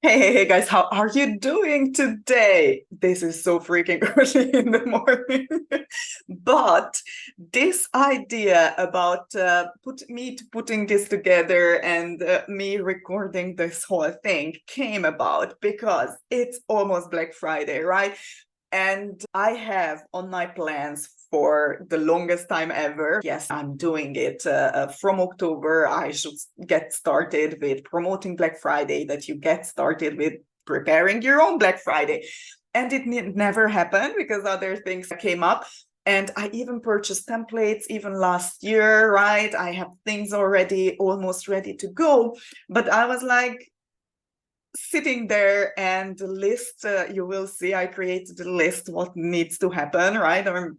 Hey guys, how are you doing today? This is so freaking early in the morning. But this idea about putting this together and me recording this whole thing came about because it's almost Black Friday, right? And I have on my plans for the longest time ever. Yes, I'm doing it from October. I should get started with promoting Black Friday, that you get started with preparing your own Black Friday. And it never happened because other things came up. And I even purchased templates even last year, right? I have things already almost ready to go. But I was like, sitting there and the list, you will see I created a list what needs to happen, right? Or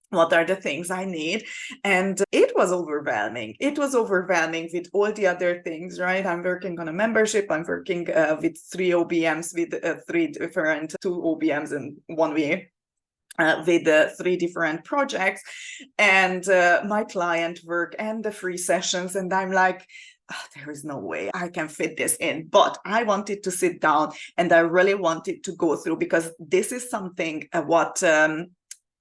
what are the things I need? And it was overwhelming. It was overwhelming with all the other things, right? I'm working on a membership. I'm working with three OBMs, with three different, two OBMs in 1 week. With three different projects and my client work and the free sessions. And I'm like, there is no way I can fit this in. But I wanted to sit down and I really wanted to go through because this is something what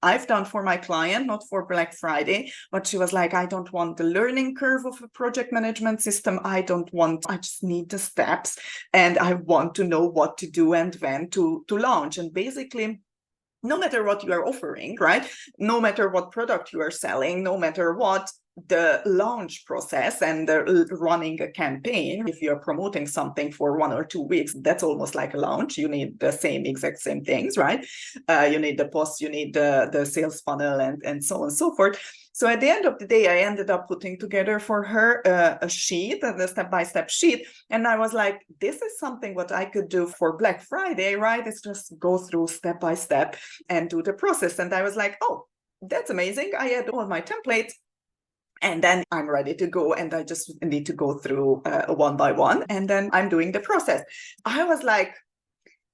I've done for my client, not for Black Friday, but she was like, I don't want the learning curve of a project management system. I just need the steps and I want to know what to do and when to launch. And basically, no matter what you are offering, right? No matter what product you are selling, no matter what, the launch process and the running a campaign, if you're promoting something for 1 or 2 weeks, that's almost like a launch. You need the exact same things, right? You need the post, you need the sales funnel and so on and so forth. So at the end of the day, I ended up putting together for her a sheet, a step-by-step sheet. And I was like, this is something what I could do for Black Friday, right? It's just go through step by step and do the process. And I was like, oh, that's amazing. I had all my templates. And then I'm ready to go. And I just need to go through one by one. And then I'm doing the process. I was like,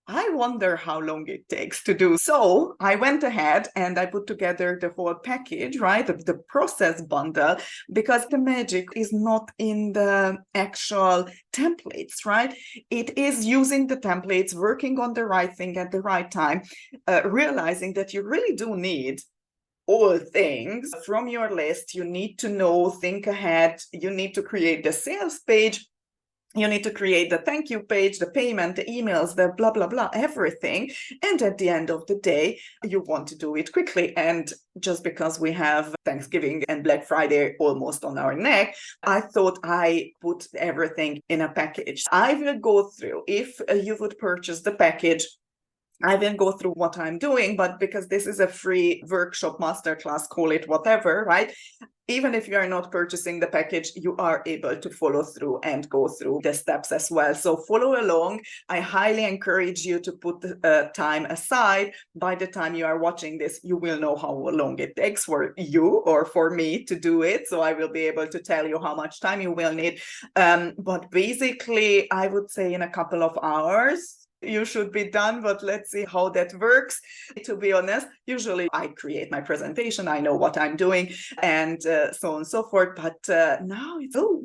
I wonder how long it takes to do. So I went ahead and I put together the whole package, right? The process bundle, because the magic is not in the actual templates, right? It is using the templates, working on the right thing at the right time, realizing that you really do need all things from your list. You need to know, think ahead. You need to create the sales page. You need to create the thank you page, the payment, the emails, the blah, blah, blah, everything. And at the end of the day, you want to do it quickly. And just because we have Thanksgiving and Black Friday almost on our neck, I thought I put everything in a package. I will go through, if you would purchase the package, I will go through what I'm doing, but because this is a free workshop, masterclass, call it whatever, right? Even if you are not purchasing the package, you are able to follow through and go through the steps as well. So follow along. I highly encourage you to put time aside. By the time you are watching this, you will know how long it takes for you or for me to do it. So I will be able to tell you how much time you will need. But basically, I would say in a couple of hours, you should be done, but let's see how that works. To be honest, usually I create my presentation, I know what I'm doing, and so on and so forth. But now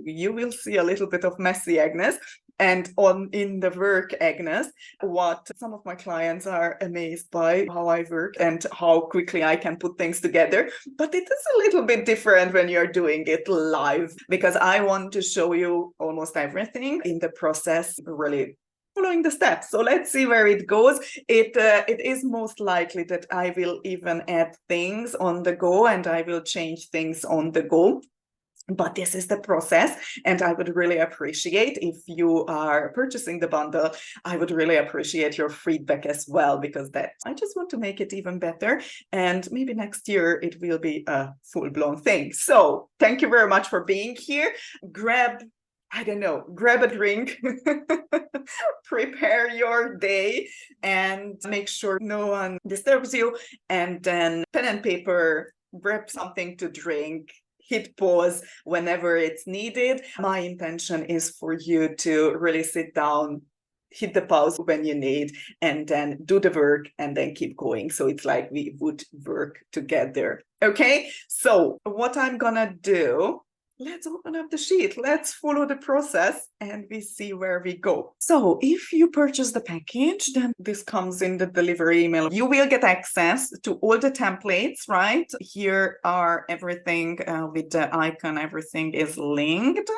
you will see a little bit of messy Agnes. And in the work, Agnes, what some of my clients are amazed by how I work and how quickly I can put things together. But it is a little bit different when you're doing it live, because I want to show you almost everything in the process, really following the steps. So let's see where it goes. It is most likely that I will even add things on the go and I will change things on the go. But this is the process, and I would really appreciate if you are purchasing the bundle. I would really appreciate your feedback as well, because I just want to make it even better. And maybe next year it will be a full-blown thing. So thank you very much for being here. Grab a drink, prepare your day, and make sure no one disturbs you. And then pen and paper, grab something to drink, hit pause whenever it's needed. My intention is for you to really sit down, hit the pause when you need, and then do the work and then keep going. So it's like we would work together. Okay, so what I'm gonna do let's open up the sheet, let's follow the process, and we see where we go. So if you purchase the package, then this comes in the delivery email. You will get access to all the templates, right? Here are everything with the icon, everything is linked.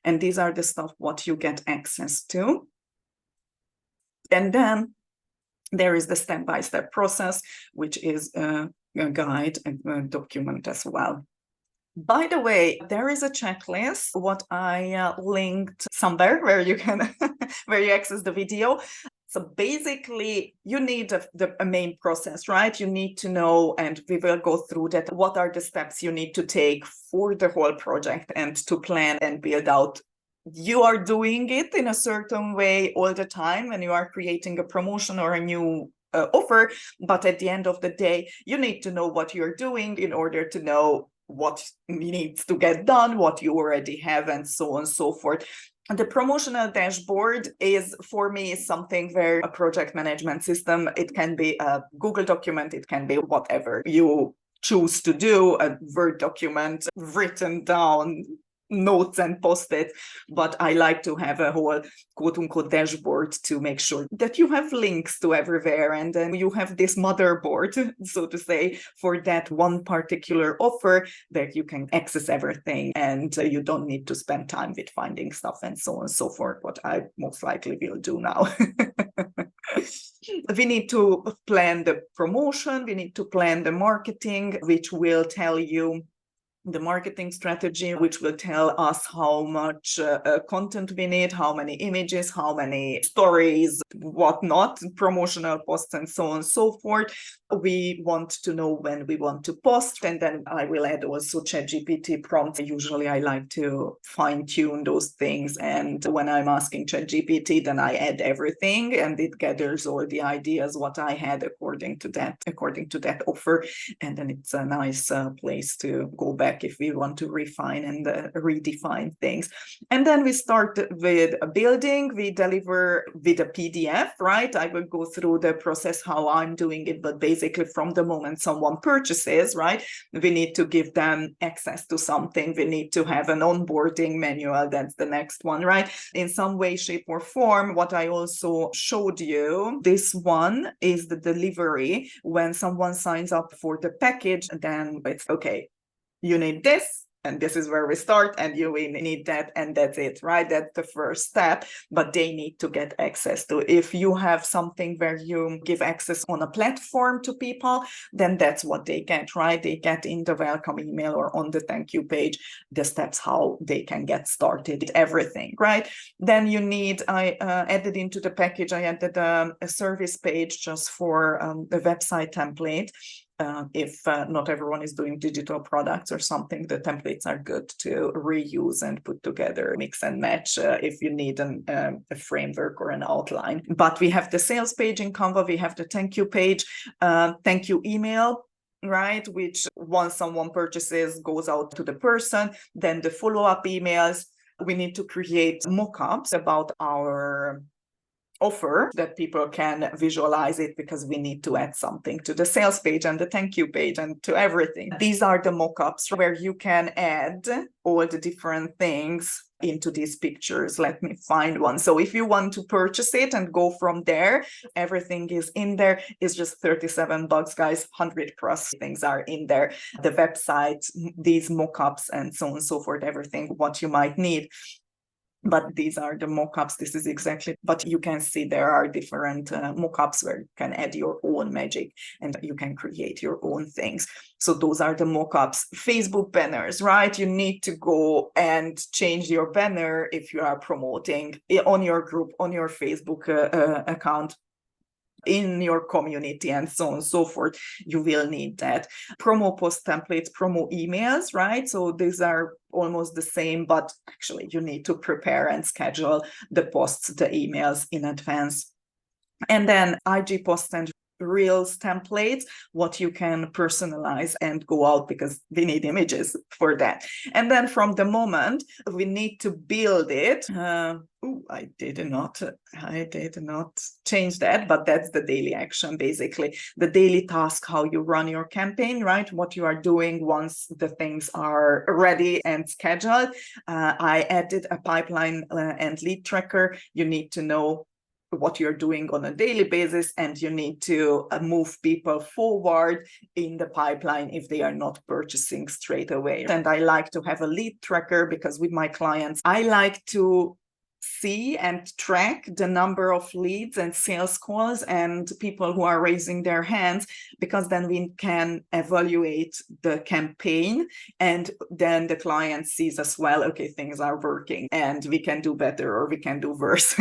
And these are the stuff what you get access to. And then there is the step-by-step process, which is a guide and a document as well. By the way, there is a checklist, what I linked somewhere where you can where you access the video. So basically, you need a main process, right? You need to know, and we will go through that, what are the steps you need to take for the whole project and to plan and build out. You are doing it in a certain way all the time when you are creating a promotion or a new offer, but at the end of the day, you need to know what you're doing in order to know what needs to get done, what you already have, and so on and so forth. The promotional dashboard is, for me, something where a project management system, it can be a Google document, it can be whatever you choose to do, a Word document written down, notes and post-it, but I like to have a whole quote-unquote dashboard to make sure that you have links to everywhere, and then you have this motherboard, so to say, for that one particular offer that you can access everything, and you don't need to spend time with finding stuff and so on and so forth, what I most likely will do now. We need to plan the promotion, we need to plan the marketing, which will tell you the marketing strategy, which will tell us how much content we need, how many images, how many stories, whatnot, promotional posts, and so on and so forth. We want to know when we want to post, and then I will add also ChatGPT prompts. Usually I like to fine-tune those things, and when I'm asking ChatGPT, then I add everything, and it gathers all the ideas what I had according to that offer, and then it's a nice place to go back if we want to refine and redefine things. And then we start with a building, we deliver with a PDF, right? I will go through the process how I'm doing it, but basically from the moment someone purchases, right, we need to give them access to something. We need to have an onboarding manual. That's the next one, right? In some way, shape, or form, what I also showed you, this one is the delivery. When someone signs up for the package, then it's okay, you need this, and this is where we start, and you need that, and that's it, right? That's the first step, but they need to get access to. If you have something where you give access on a platform to people, then that's what they get, right? They get in the welcome email or on the thank you page, the steps how they can get started, everything, right? Then you need, I added into the package, I added a service page just for the website template. If not everyone is doing digital products or something, the templates are good to reuse and put together, mix and match if you need a framework or an outline. But we have the sales page in Canva, we have the thank you page, thank you email, right, which once someone purchases goes out to the person, then the follow-up emails. We need to create mock-ups about our offer that people can visualize it, because we need to add something to the sales page and the thank you page and to everything. These are the mock-ups where you can add all the different things into these pictures. Let me find one. So if you want to purchase it and go from there, everything is in there. It's just $37, guys. 100 plus things are in there. The website, these mock-ups, and so on and so forth, everything what you might need. But these are the mock-ups. This is exactly, but you can see there are different mock-ups where you can add your own magic and you can create your own things. So those are the mock-ups. Facebook banners, right? You need to go and change your banner if you are promoting on your group, on your Facebook account, in your community, and so on and so forth. You will need that. Promo post templates, promo emails, right? So these are almost the same, but actually you need to prepare and schedule the posts, the emails in advance. And then IG posts and Reels templates, what you can personalize and go out, because we need images for that. And then from the moment we need to build it, I did not change that, but that's the daily action, basically the daily task, how you run your campaign, right? What you are doing once the things are ready and scheduled. I added a pipeline and lead tracker. You need to know what you're doing on a daily basis, and you need to move people forward in the pipeline if they are not purchasing straight away. And I like to have a lead tracker, because with my clients, I like to see and track the number of leads and sales calls and people who are raising their hands, because then we can evaluate the campaign, and then the client sees as well, okay, things are working and we can do better or we can do worse,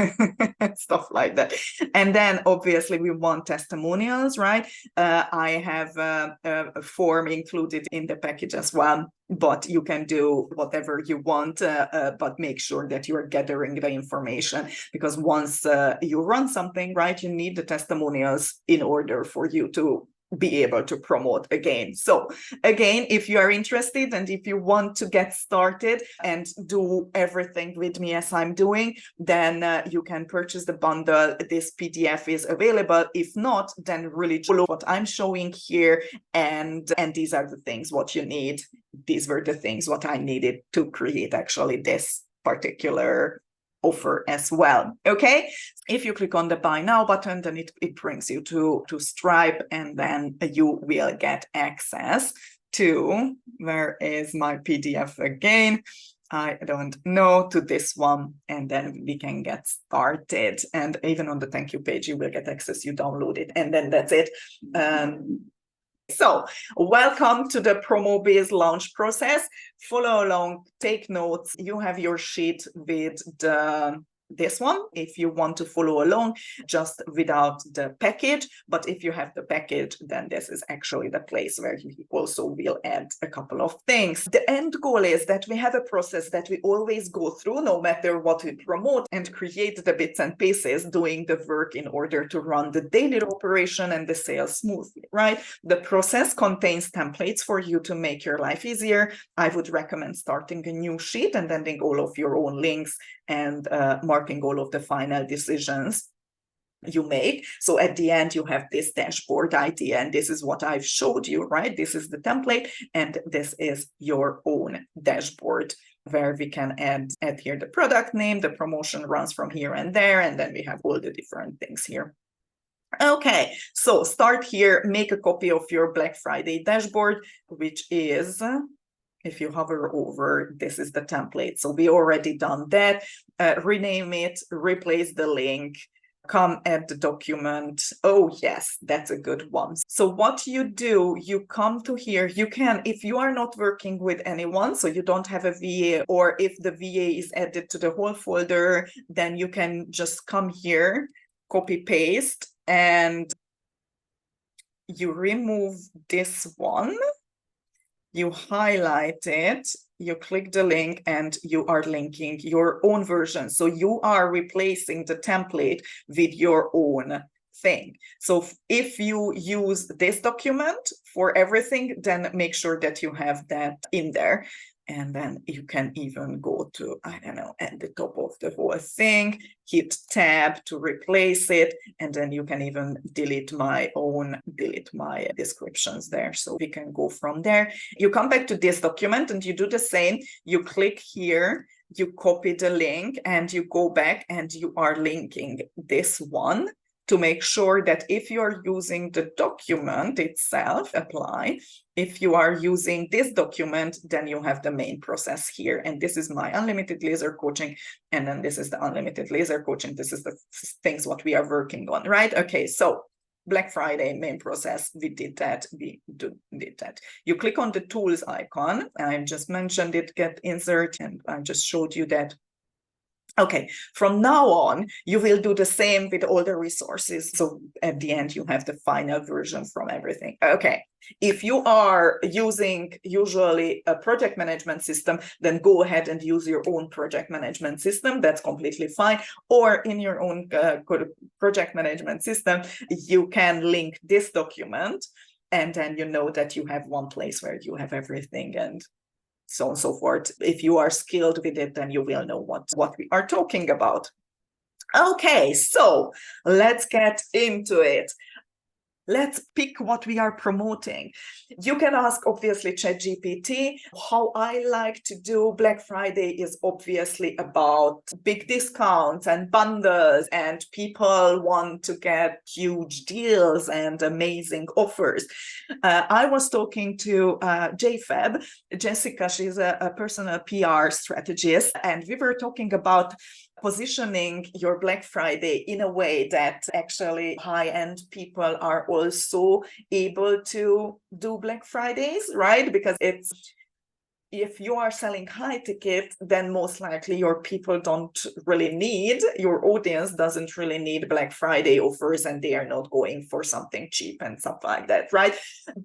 stuff like that. And then obviously we want testimonials, right? I have a form included in the package as well, but you can do whatever you want, but make sure that you are gathering the information, because once you run something, right, you need the testimonials in order for you to be able to promote again. So again, if you are interested and if you want to get started and do everything with me as I'm doing, then you can purchase the bundle. This PDF is available. If not, then really follow what I'm showing here, and these are the things what you need. These were the things what I needed to create actually this particular offer as well. Okay, if you click on the buy now button, then it brings you to Stripe, and then you will get access to, where is my PDF again? I don't know, to this one, and then we can get started. And even on the thank you page, you will get access. You download it, and then that's it. So welcome to the PromoBiz launch process. Follow along, take notes. You have your sheet with this one if you want to follow along, just without the package. But if you have the package, then this is actually the place where you also will add a couple of things. The end goal is that we have a process that we always go through, no matter what we promote, and create the bits and pieces, doing the work in order to run the daily operation and the sales smoothly, right? The process contains templates for you to make your life easier. I would recommend starting a new sheet and adding all of your own links and marking all of the final decisions you make. So at the end, you have this dashboard idea, and this is what I've showed you, right? This is the template, and this is your own dashboard, where we can add here the product name, the promotion runs from here and there, and then we have all the different things here. Okay, so start here, make a copy of your Black Friday dashboard, which is, if you hover over, this is the template. So we already done that. Rename it, replace the link, come add the document. Oh yes, that's a good one. So what you do, you come to here. You can, if you are not working with anyone, so you don't have a VA, or if the VA is added to the whole folder, then you can just come here, copy paste, and you remove this one. You highlight it, you click the link, and you are linking your own version. So you are replacing the template with your own thing. So if you use this document for everything, then make sure that you have that in there. And then you can even go to, I don't know, at the top of the whole thing, hit tab to replace it. And then you can even delete my descriptions there. So we can go from there. You come back to this document and you do the same. You click here, you copy the link, and you go back and you are linking this one to make sure that if you are using the document itself, apply. If you are using this document, then you have the main process here. And this is my unlimited laser coaching. And then this is the unlimited laser coaching. This is the things what we are working on, right? Okay, so Black Friday main process, we did that, did that. You click on the tools icon. I just mentioned it, get insert, and I just showed you that. Okay, from now on, you will do the same with all the resources. So at the end, you have the final version from everything. Okay, if you are using usually a project management system, then go ahead and use your own project management system. That's completely fine. Or in your own project management system, you can link this document, and then you know that you have one place where you have everything and so on and so forth. If you are skilled with it, then you will know what we are talking about. Okay, so let's get into it. Let's pick what we are promoting. You can ask, obviously, ChatGPT. How I like to do Black Friday is obviously about big discounts and bundles, and people want to get huge deals and amazing offers. I was talking to JFab, Jessica, she's a personal PR strategist, and we were talking about positioning your Black Friday in a way that actually high-end people are also able to do Black Fridays, right? Because if you are selling high ticket, then most likely your people your audience doesn't really need Black Friday offers, and they are not going for something cheap and stuff like that, right?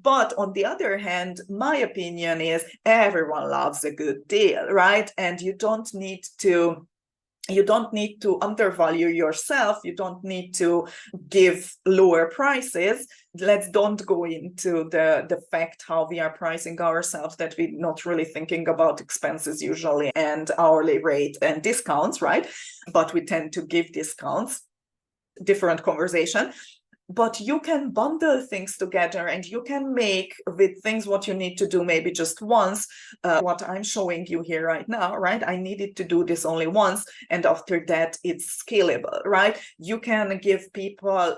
But on the other hand, my opinion is everyone loves a good deal, right? And you don't need to undervalue yourself. You don't need to give lower prices. Let's don't go into the fact how we are pricing ourselves, that we're not really thinking about expenses usually and hourly rate and discounts, right? But we tend to give discounts. Different conversation. But you can bundle things together, and you can make with things what you need to do maybe just once, what I'm showing you here right now, right? I needed to do this only once, and after that it's scalable, right? You can give people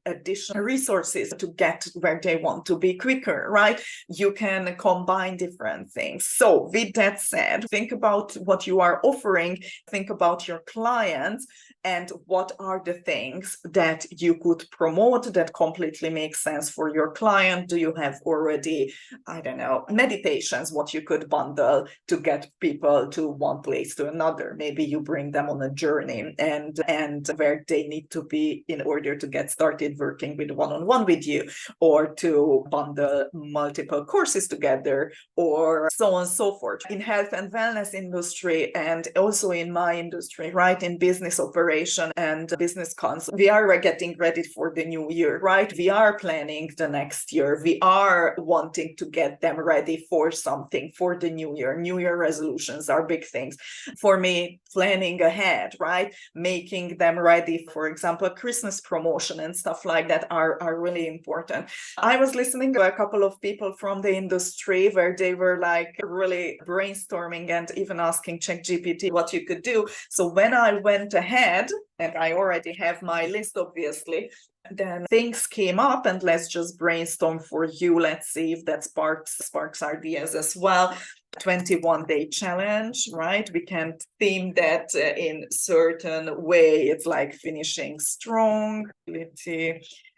additional resources to get where they want to be quicker, right? You can combine different things. So with that said, think about what you are offering, think about your clients, and what are the things that you could promote that completely makes sense for your client. Do you have already, I don't know, meditations, what you could bundle to get people to one place to another? Maybe you bring them on a journey and where they need to be in order to get started working with one-on-one with you, or to bundle multiple courses together, or so on and so forth. In health and wellness industry, and also in my industry, right, in business operation and business cons, we are getting ready for the new year, right? We are planning the next year. We are wanting to get them ready for something for the new year. New year resolutions are big things. For me, planning ahead, right? Making them ready, for example, Christmas promotion and stuff like that are really important. I was listening to a couple of people from the industry where they were like really brainstorming and even asking ChatGPT what you could do. So when I went ahead, and I already have my list, obviously, then things came up, and let's just brainstorm for you. Let's see if that sparks ideas as well. 21-day challenge, right? We can theme that in certain way. It's like finishing strong.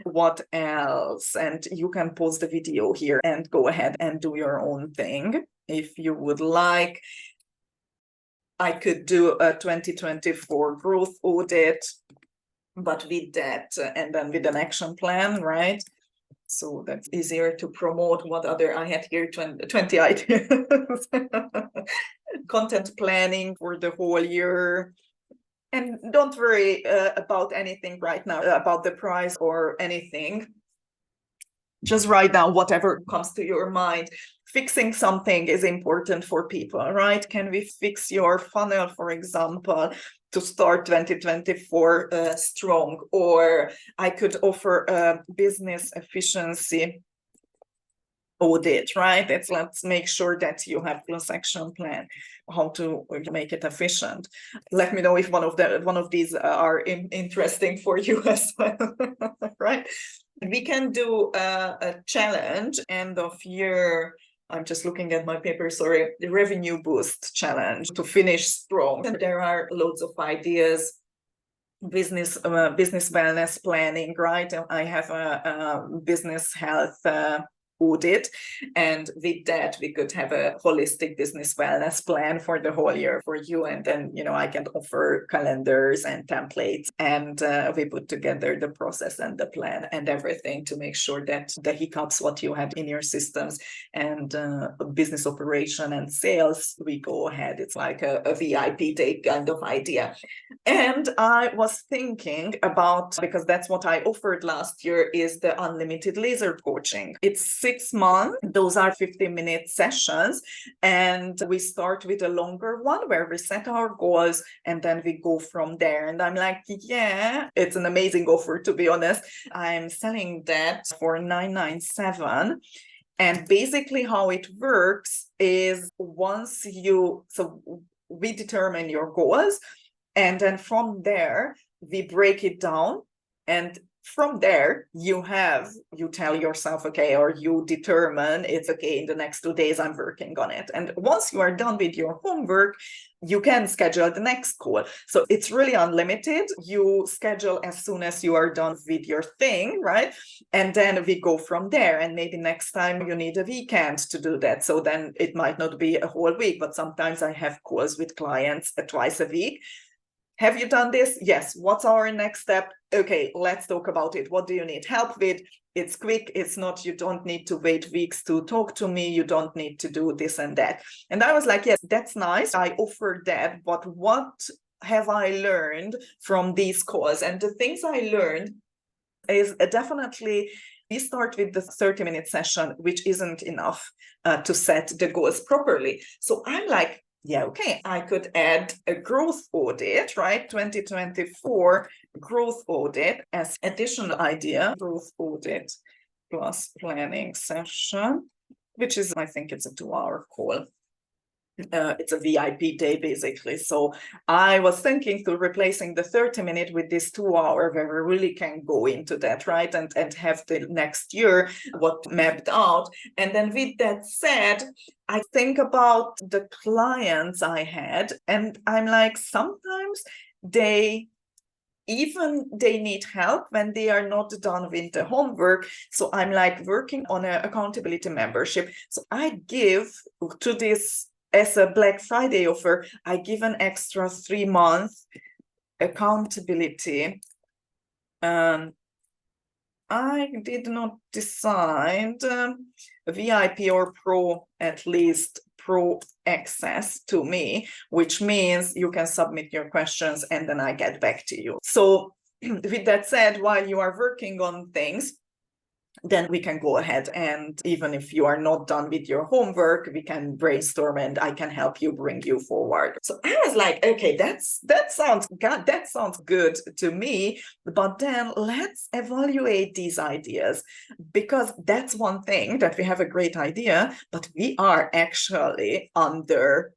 What else? And you can pause the video here and go ahead and do your own thing if you would like. I could do a 2024 growth audit, but with that, and then with an action plan, right? So that's easier to promote. What other, I had here 20 ideas. Content planning for the whole year. And don't worry about anything right now, about the price or anything. Just write down whatever comes to your mind. Fixing something is important for people, right? Can we fix your funnel, for example, to start 2024 strong? Or I could offer a business efficiency audit, right? Let's make sure that you have this action plan, how to make it efficient. Let me know if one of these are interesting for you as well, right? We can do a challenge end of year. I'm just looking at my paper, sorry, the revenue boost challenge to finish strong. And there are loads of ideas. Business wellness planning, right? I have a business health audit. And with that, we could have a holistic business wellness plan for the whole year for you. And then, I can offer calendars and templates, and we put together the process and the plan and everything to make sure that the hiccups, what you had in your systems and business operation and sales, we go ahead. It's like a VIP day kind of idea. And I was thinking about, because that's what I offered last year, is the unlimited laser coaching. It's 6 months. Those are 50-minute sessions. And we start with a longer one where we set our goals and then we go from there. And I'm like, yeah, it's an amazing offer, to be honest. I'm selling that for $997. And basically how it works is so we determine your goals, and then from there, we break it down. And from there, you tell yourself, okay, or you determine it's okay, in the next 2 days, I'm working on it. And once you are done with your homework, you can schedule the next call. So it's really unlimited. You schedule as soon as you are done with your thing, right? And then we go from there. And maybe next time you need a weekend to do that. So then it might not be a whole week, but sometimes I have calls with clients twice a week. Have you done this? Yes. What's our next step? Okay, let's talk about it. What do you need help with? It's quick. It's not, you don't need to wait weeks to talk to me. You don't need to do this and that. And I was like, yes, that's nice. I offer that. But what have I learned from these calls? And the things I learned is definitely, we start with the 30-minute session, which isn't enough to set the goals properly. So I'm like, yeah, okay, I could add a growth audit, right? 2024 growth audit as additional idea, growth audit plus planning session, which is, I think it's a 2-hour call. It's a VIP day, basically. So I was thinking to replacing the 30-minute with this 2-hour where we really can go into that, right? And have the next year what mapped out. And then with that said, I think about the clients I had, and I'm like, sometimes they need help when they are not done with the homework. So I'm like working on an accountability membership. So I give to this, as a Black Friday offer, I give an extra 3-month accountability. I did not decide VIP or Pro, at least Pro access to me, which means you can submit your questions and then I get back to you. So with that said, while you are working on things, then we can go ahead, and even if you are not done with your homework, we can brainstorm and I can help you, bring you forward. So I was like, okay, that sounds good to me, but then let's evaluate these ideas, because that's one thing, that we have a great idea, but we are actually under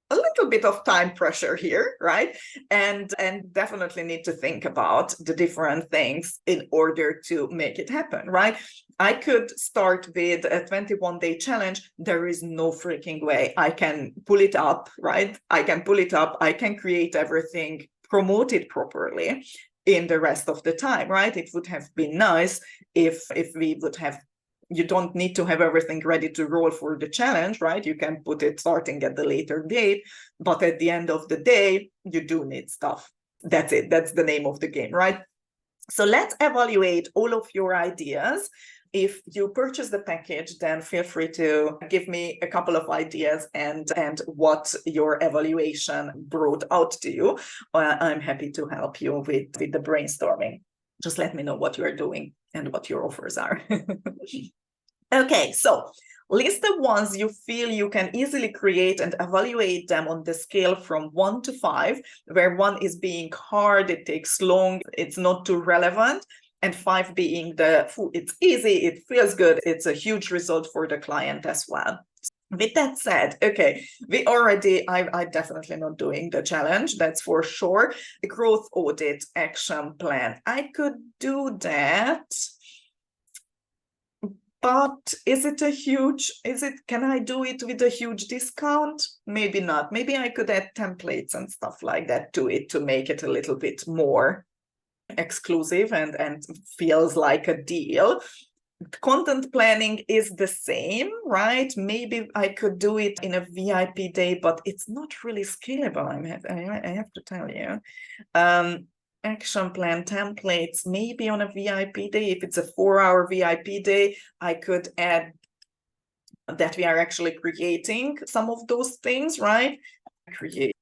a little bit of time pressure here, right? And definitely need to think about the different things in order to make it happen, right? I could start with a 21-day challenge. There is no freaking way I can pull it up, right? I can pull it up. I can create everything, promote it properly in the rest of the time, right? It would have been nice if we would have, you don't need to have everything ready to roll for the challenge, right? You can put it starting at the later date, but at the end of the day, you do need stuff. That's it. That's the name of the game, right? So let's evaluate all of your ideas. If you purchase the package, then feel free to give me a couple of ideas and what your evaluation brought out to you. I'm happy to help you with the brainstorming. Just let me know what you are doing and what your offers are. Okay, so list the ones you feel you can easily create and evaluate them on the scale from 1 to 5, where 1 is being hard, it takes long, it's not too relevant, and 5 being it's easy, it feels good, it's a huge result for the client as well. With that said, okay, I'm definitely not doing the challenge, that's for sure. The growth audit action plan, I could do that. But can I do it with a huge discount? Maybe not. Maybe I could add templates and stuff like that to it to make it a little bit more exclusive and feels like a deal. Content planning is the same, right? Maybe I could do it in a VIP day, but it's not really scalable, I have to tell you. Action plan templates, maybe on a VIP day, if it's a 4-hour VIP day, I could add that we are actually creating some of those things, right? Create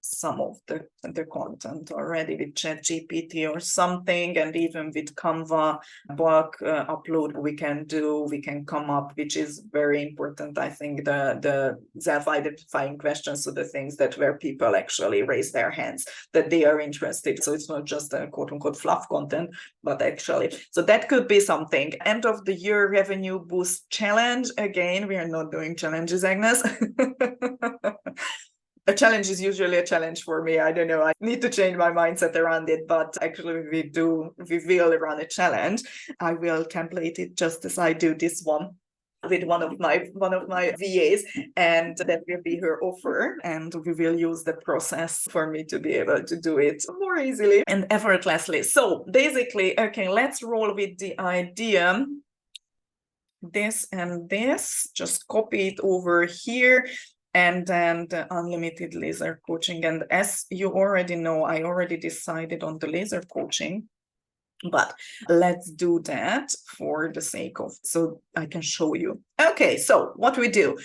some of the content already with ChatGPT or something, and even with Canva bulk upload we can come up, which is very important. I think the self-identifying questions, so the things that where people actually raise their hands that they are interested, so it's not just a quote-unquote fluff content, but actually, so that could be something. End of the year revenue boost challenge. Again, we are not doing challenges, Agnes. A challenge is usually a challenge for me. I don't know. I need to change my mindset around it, but actually we will run a challenge. I will template it just as I do this one with one of my VAs, and that will be her offer, and we will use the process for me to be able to do it more easily and effortlessly. So basically, okay, let's roll with the idea. This and this, just copy it over here. And then the unlimited laser coaching. And as you already know, I already decided on the laser coaching, but let's do that for the sake of, so I can show you. Okay, so what we do.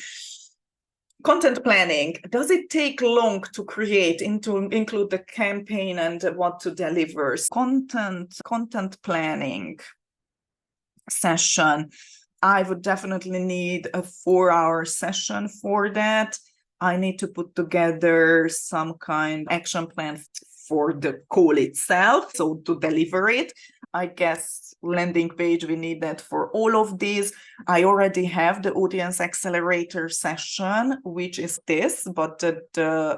Content planning, does it take long to create, include the campaign and what to deliver? Content planning session. I would definitely need a 4-hour session for that. I need to put together some kind of action plan for the call itself, so to deliver it. I guess landing page, we need that for all of these. I already have the audience accelerator session, which is this, but then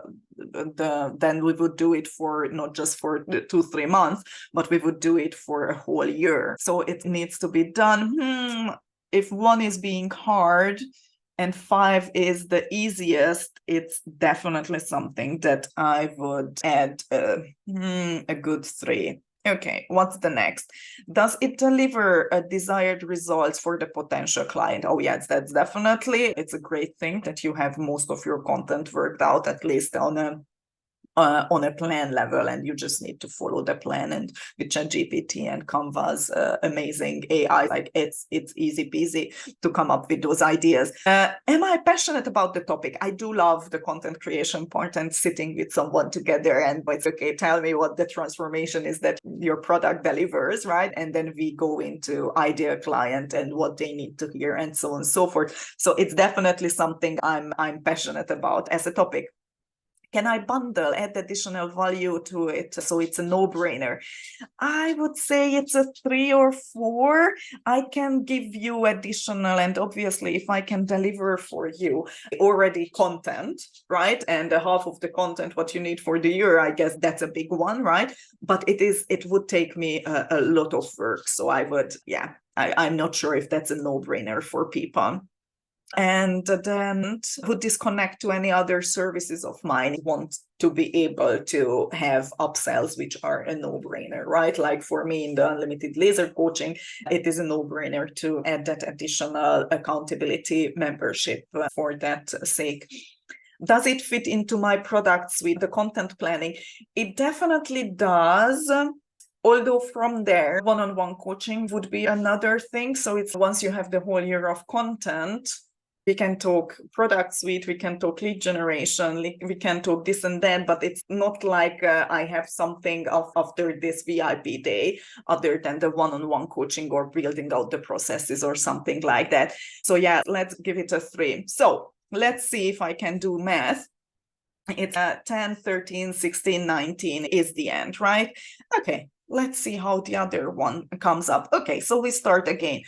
we would do it for not just for the 2-3 months, but we would do it for a whole year. So it needs to be done. If 1 is being hard and 5 is the easiest, it's definitely something that I would add a good 3. Okay, what's the next? Does it deliver desired results for the potential client? Oh yes, that's definitely, it's a great thing that you have most of your content worked out, at least on a plan level, and you just need to follow the plan. And with ChatGPT and Canva's amazing AI, like it's easy peasy to come up with those ideas. Am I passionate about the topic? I do love the content creation part and sitting with someone together, and it's okay, tell me what the transformation is that your product delivers, right? And then we go into ideal client and what they need to hear and so on and so forth. So it's definitely something I'm passionate about as a topic. Can I bundle, add additional value to it? So it's a no-brainer. I would say it's a 3 or 4. I can give you additional, and obviously if I can deliver for you already content, right? And half of the content, what you need for the year, I guess that's a big one, right? But it would take me a lot of work. So I would, yeah, I'm not sure if that's a no-brainer for people. And then would this connect to any other services of mine? Want to be able to have upsells, which are a no-brainer, right? Like for me in the unlimited laser coaching, it is a no-brainer to add that additional accountability membership for that sake. Does it fit into my product suite, the content planning? It definitely does. Although from there, one-on-one coaching would be another thing. So it's once you have the whole year of content, we can talk product suite, we can talk lead generation, we can talk this and that, but it's not like I have something after this VIP day other than the one-on-one coaching or building out the processes or something like that. So yeah, let's give it a 3. So let's see if I can do math. It's 10, 13, 16, 19 is the end, right? Okay, let's see how the other one comes up. Okay, so we start again.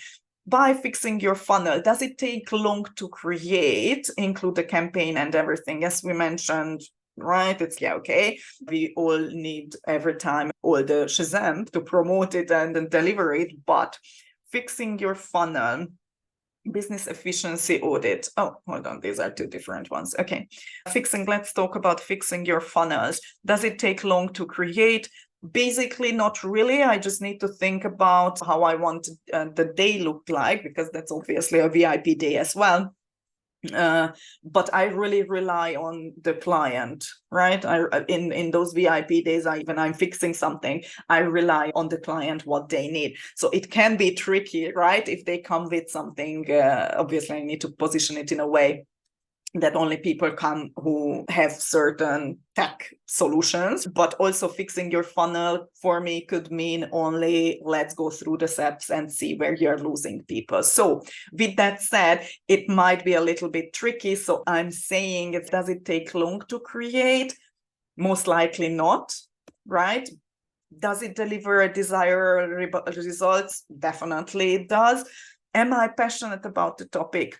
By fixing your funnel, does it take long to create, include the campaign and everything? As we mentioned, right? It's yeah, okay. We all need every time all the Shazam to promote it and deliver it, but fixing your funnel, business efficiency audit. Oh, hold on, these are 2 different ones. Okay, let's talk about fixing your funnels. Does it take long to create? Basically, not really. I just need to think about how I want the day look like, because that's obviously a VIP day as well. But I really rely on the client, right? In those VIP days, when I'm fixing something, I rely on the client, what they need. So it can be tricky, right? If they come with something, obviously I need to position it in a way that only people come who have certain tech solutions. But also fixing your funnel for me could mean only let's go through the steps and see where you're losing people. So with that said, it might be a little bit tricky. So I'm saying, does it take long to create? Most likely not, right? Does it deliver a desired results? Definitely it does. Am I passionate about the topic?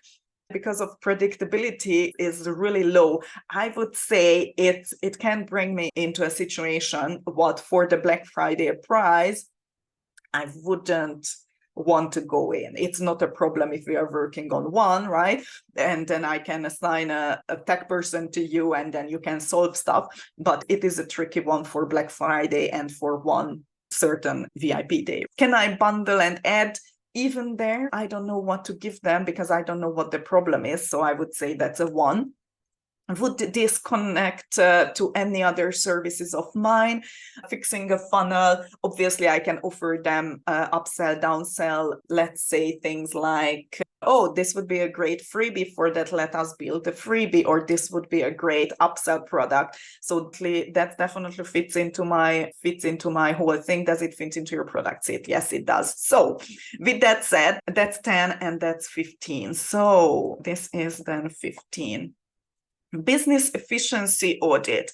Because of predictability is really low, I would say it can bring me into a situation what for the Black Friday price I wouldn't want to go in. It's not a problem if we are working on one, right? And then I can assign a tech person to you and then you can solve stuff. But it is a tricky one for Black Friday and for one certain VIP day. Can I bundle and add? Even there, I don't know what to give them because I don't know what the problem is. So I would say that's a 1. Would this connect to any other services of mine? Fixing a funnel, obviously I can offer them upsell, downsell, let's say things like, oh, this would be a great freebie for that, let us build a freebie, or this would be a great upsell product. So that definitely fits into my whole thing. Does it fit into your product set? Yes, it does. So with that said, that's 10 and that's 15. So this is then 15. Business efficiency audit.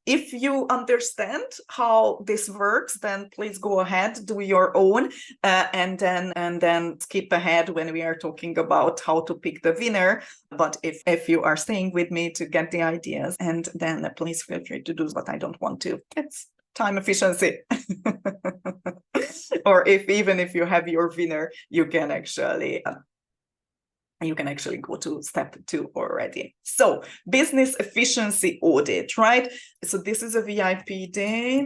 If you understand how this works, then please go ahead, do your own, and then skip ahead when we are talking about how to pick the winner. But if you are staying with me to get the ideas, and then please feel free to do what I don't want to. It's time efficiency. Or even if you have your winner, you can actually go to step 2 already. So business efficiency audit, right? So this is a VIP day.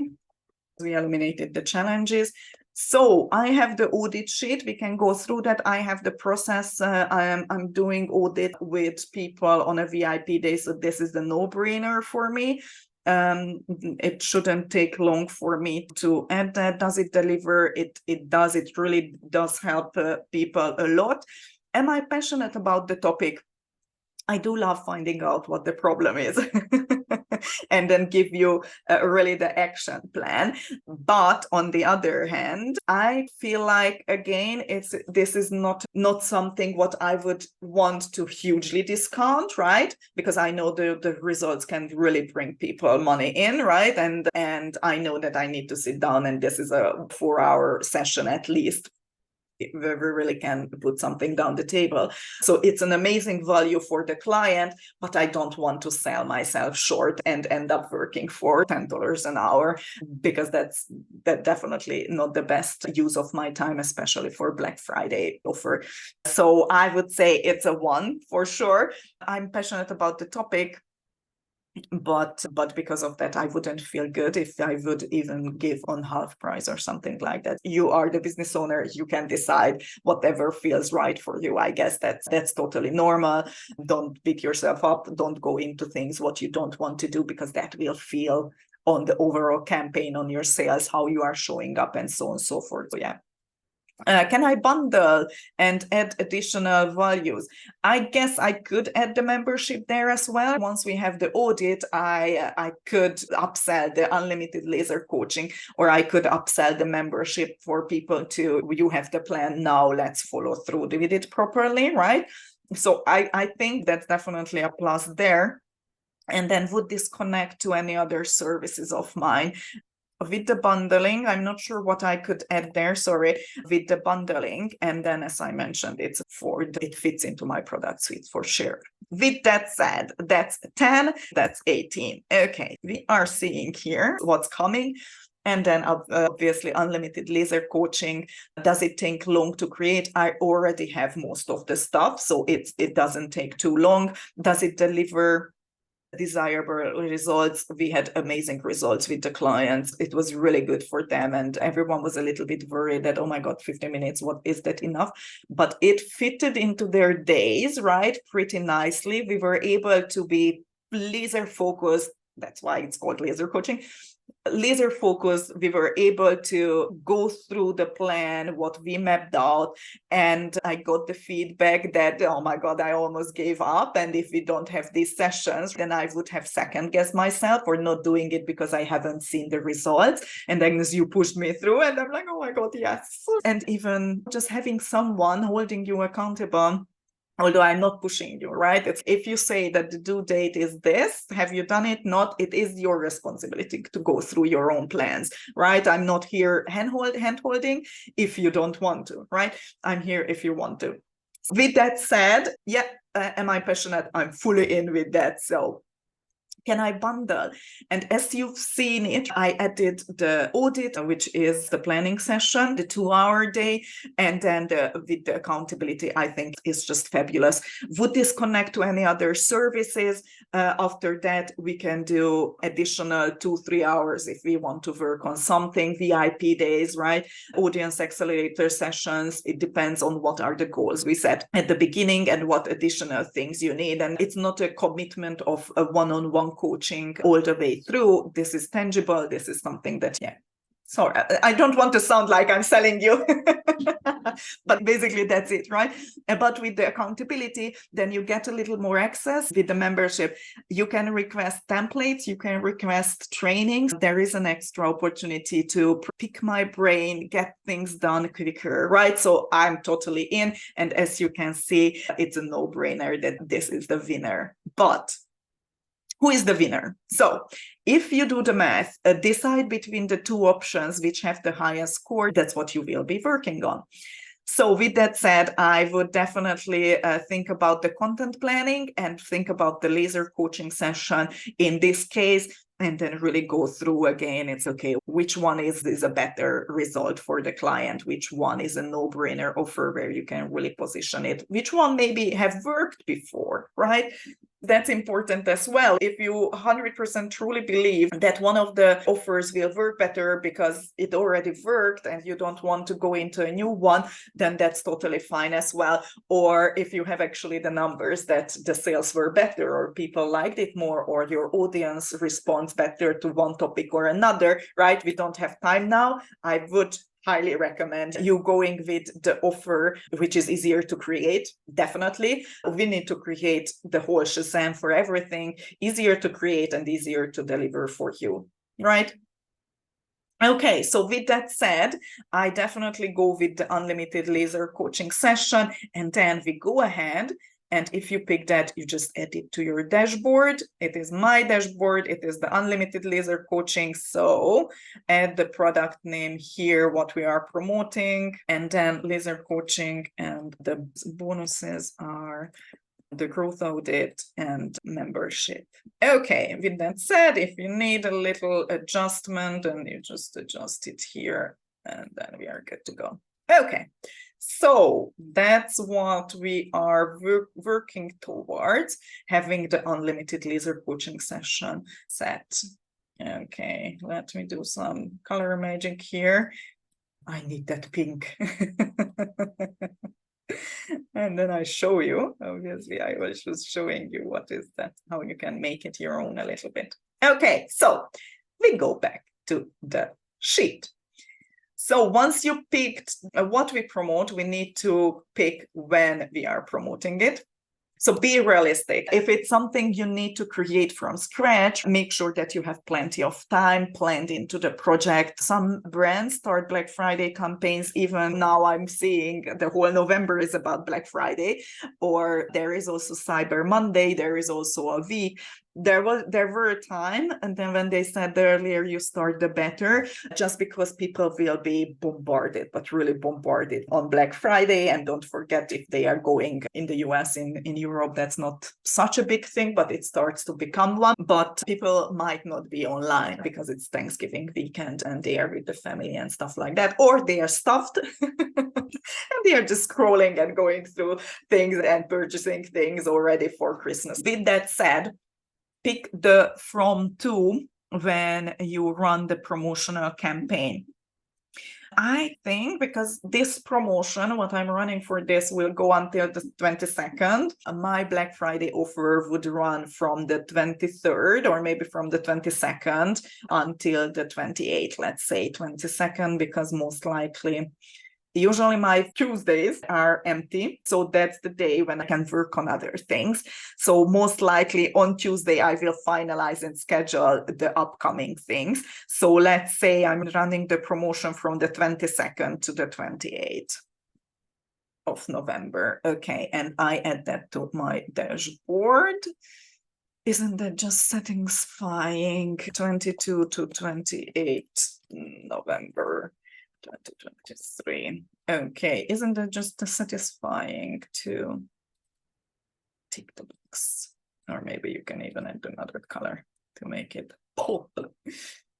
We eliminated the challenges. So I have the audit sheet. We can go through that. I have the process. I'm doing audit with people on a VIP day. So this is the no-brainer for me. It shouldn't take long for me to add that. Does it deliver? It does. It really does help people a lot. Am I passionate about the topic? I do love finding out what the problem is and then give you really the action plan. But on the other hand, I feel like, again, this is not something what I would want to hugely discount, right? Because I know the results can really bring people money in, right? And I know that I need to sit down, and this is a 4-hour session at least, where we really can put something down the table. So it's an amazing value for the client, but I don't want to sell myself short and end up working for $10 an hour, because that's definitely not the best use of my time, especially for Black Friday offer. So I would say it's a 1 for sure. I'm passionate about the topic, but because of that, I wouldn't feel good if I would even give on half price or something like that. You are the business owner. You can decide whatever feels right for you. I guess that's totally normal. Don't beat yourself up. Don't go into things what you don't want to do, because that will feel on the overall campaign, on your sales, how you are showing up, and so on and so forth. So yeah. Can I bundle and add additional values? I guess I could add the membership there as well. Once we have the audit, I could upsell the unlimited laser coaching, or I could upsell the membership for people to, you have the plan now, let's follow through with it properly, right? So I think that's definitely a plus there. And then would this connect to any other services of mine? With the bundling, I'm not sure what I could add there, sorry, with the bundling. And then, as I mentioned, it fits into my product suite for sure. With that said, that's 10, that's 18. Okay, we are seeing here what's coming. And then obviously unlimited laser coaching. Does it take long to create? I already have most of the stuff, so it doesn't take too long. Does it deliver desirable results. We had amazing results with the clients. It was really good for them. And everyone was a little bit worried that, oh my God, 50 minutes, what is that enough? But it fitted into their days, right? Pretty nicely. We were able to be laser focused. That's why it's called laser coaching. Laser focused. We were able to go through the plan, what we mapped out, and I got the feedback that, oh my God, I almost gave up. And if we don't have these sessions, then I would have second guessed myself or not doing it because I haven't seen the results. And then you pushed me through, and I'm like, oh my God, yes. And even just having someone holding you accountable. Although I'm not pushing you, right? If you say that the due date is this, have you done it? Not, it is your responsibility to go through your own plans, right? I'm not here hand-holding if you don't want to, right? I'm here if you want to. With that said, yeah, am I passionate? I'm fully in with that. So can I bundle? And as you've seen it, I added the audit, which is the planning session, the 2-hour day, and then with the accountability, I think is just fabulous. Would this connect to any other services? After that, we can do additional 2-3 hours if we want to work on something, VIP days, right? Audience accelerator sessions. It depends on what are the goals we set at the beginning and what additional things you need. And it's not a commitment of a one-on-one coaching all the way through. This is tangible. This is something that, yeah. Sorry, I don't want to sound like I'm selling you, but basically that's it, right? But with the accountability, then you get a little more access with the membership. You can request templates, you can request trainings. There is an extra opportunity to pick my brain, get things done quicker, right? So I'm totally in. And as you can see, it's a no-brainer that this is the winner. But who is the winner? So if you do the math, decide between the two options which have the highest score. That's what you will be working on. So with that said, I would definitely think about the content planning and think about the laser coaching session in this case, and then really go through again. It's okay, which one is a better result for the client? Which one is a no-brainer offer where you can really position it? Which one maybe have worked before, right? That's important as well. If you 100% truly believe that one of the offers will work better because it already worked and you don't want to go into a new one, then that's totally fine as well. Or if you have actually the numbers that the sales were better or people liked it more or your audience responds better to one topic or another, right? We don't have time now. I would highly recommend you going with the offer, which is easier to create. Definitely. We need to create the whole Shazam for everything, easier to create and easier to deliver for you, right? Okay, so with that said, I definitely go with the unlimited laser coaching session, and then we go ahead. And if you pick that, you just add it to your dashboard. It is my dashboard. It is the unlimited laser coaching. So add the product name here, what we are promoting, and then laser coaching. And the bonuses are the growth audit and membership. Okay, with that said, if you need a little adjustment, then you just adjust it here, and then we are good to go. Okay. So that's what we are working towards, having the unlimited laser coaching session set. Okay, let me do some color magic here. I need that pink. And then I show you, obviously I was just showing you what is that, how you can make it your own a little bit. Okay, so we go back to the sheet. So once you picked what we promote, we need to pick when we are promoting it. So be realistic. If it's something you need to create from scratch, make sure that you have plenty of time planned into the project. Some brands start Black Friday campaigns. Even now I'm seeing the whole November is about Black Friday, or there is also Cyber Monday. There is also a week. There were a time, and then when they said the earlier you start, the better, just because people will be bombarded, but really bombarded on Black Friday. And don't forget, if they are going in the US, in Europe, that's not such a big thing, but it starts to become one. But people might not be online because it's Thanksgiving weekend and they are with the family and stuff like that, or they are stuffed and they are just scrolling and going through things and purchasing things already for Christmas. With that said, pick the from to when you run the promotional campaign. I think because this promotion, what I'm running for this, will go until the 22nd. My Black Friday offer would run from the 23rd or maybe from the 22nd until the 28th, let's say 22nd, because most likely usually my Tuesdays are empty. So that's the day when I can work on other things. So most likely on Tuesday, I will finalize and schedule the upcoming things. So let's say I'm running the promotion from the 22nd to the 28th of November. Okay, and I add that to my dashboard. Isn't that just satisfying? 22 to 28 November. 2023. Okay, isn't that just satisfying to tick the box? Or maybe you can even add another color to make it pop.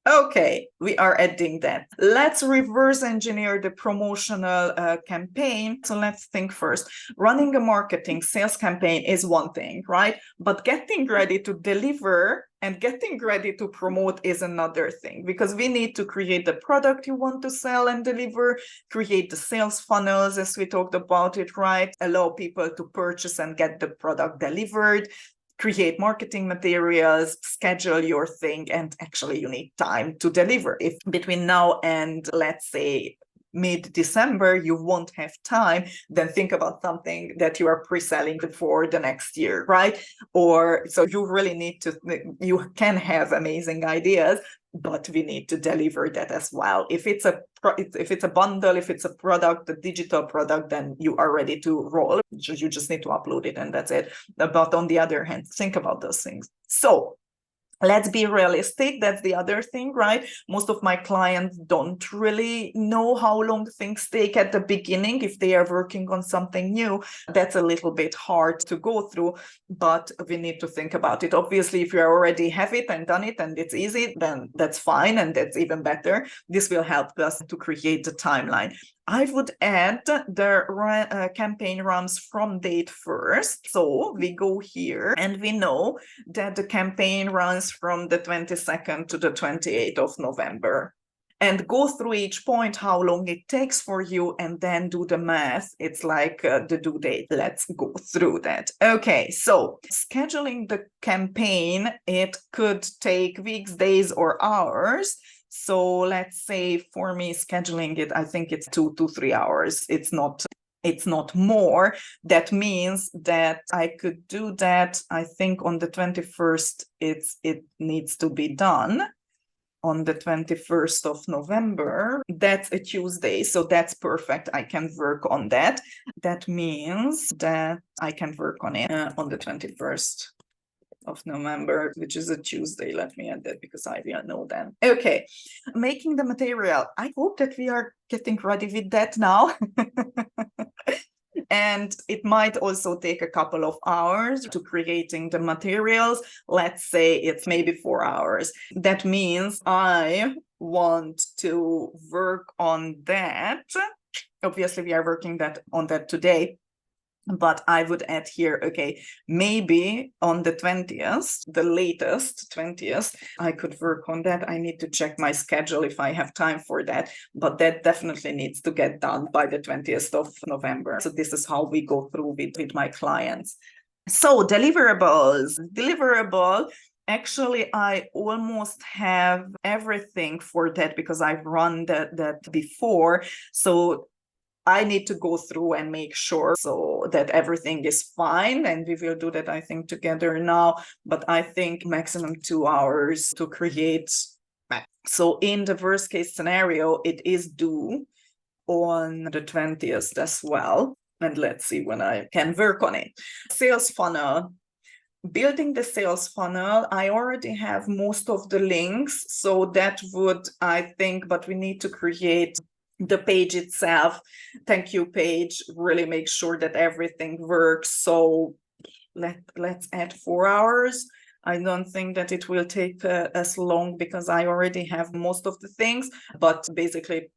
Okay, we are adding that. Let's reverse engineer the promotional campaign. So let's think first. Running a marketing sales campaign is one thing, right? But getting ready to deliver and getting ready to promote is another thing, because we need to create the product you want to sell and deliver, create the sales funnels as we talked about it, right? Allow people to purchase and get the product delivered, create marketing materials, schedule your thing, and actually you need time to deliver. If between now and let's say mid-December you won't have time, then think about something that you are pre-selling for the next year, right? Or so you really need to, you can have amazing ideas, but we need to deliver that as well. If it's a bundle, if it's a product, a digital product, then you are ready to roll. You just need to upload it and that's it. But on the other hand, think about those things. So let's be realistic. That's the other thing, right? Most of my clients don't really know how long things take at the beginning. If they are working on something new, that's a little bit hard to go through, but we need to think about it. Obviously, if you already have it and done it and it's easy, then that's fine. And that's even better. This will help us to create the timeline. I would add the campaign runs from date first. So we go here and we know that the campaign runs from the 22nd to the 28th of November. And go through each point, how long it takes for you, and then do the math. It's like the due date. Let's go through that. Okay, so scheduling the campaign, it could take weeks, days, or hours. So let's say for me, scheduling it, I think it's 2 to 3 hours. It's not more. That means that I could do that. I think on the 21st, it needs to be done. On the 21st of November, that's a Tuesday. So that's perfect. I can work on that. That means that I can work on it on the 21st of November, which is a Tuesday. Let me add that because I will know then. Okay, making the material. I hope that we are getting ready with that now. And it might also take a couple of hours to creating the materials. Let's say it's maybe 4 hours. That means I want to work on that. Obviously, we are working on that today. But I would add here, okay, maybe on the 20th, the latest 20th, I could work on that. I need to check my schedule if I have time for that, but that definitely needs to get done by the 20th of November. So this is how we go through with my clients. So deliverables, actually, I almost have everything for that because I've run that before. So I need to go through and make sure so that everything is fine. And we will do that, I think, together now. But I think maximum 2 hours to create. So in the worst case scenario, it is due on the 20th as well. And let's see when I can work on it. Sales funnel. Building the sales funnel, I already have most of the links. So that would, I think, but we need to create the page itself, thank you page, really make sure that everything works. So let's add 4 hours. I don't think that it will take as long because I already have most of the things, but basically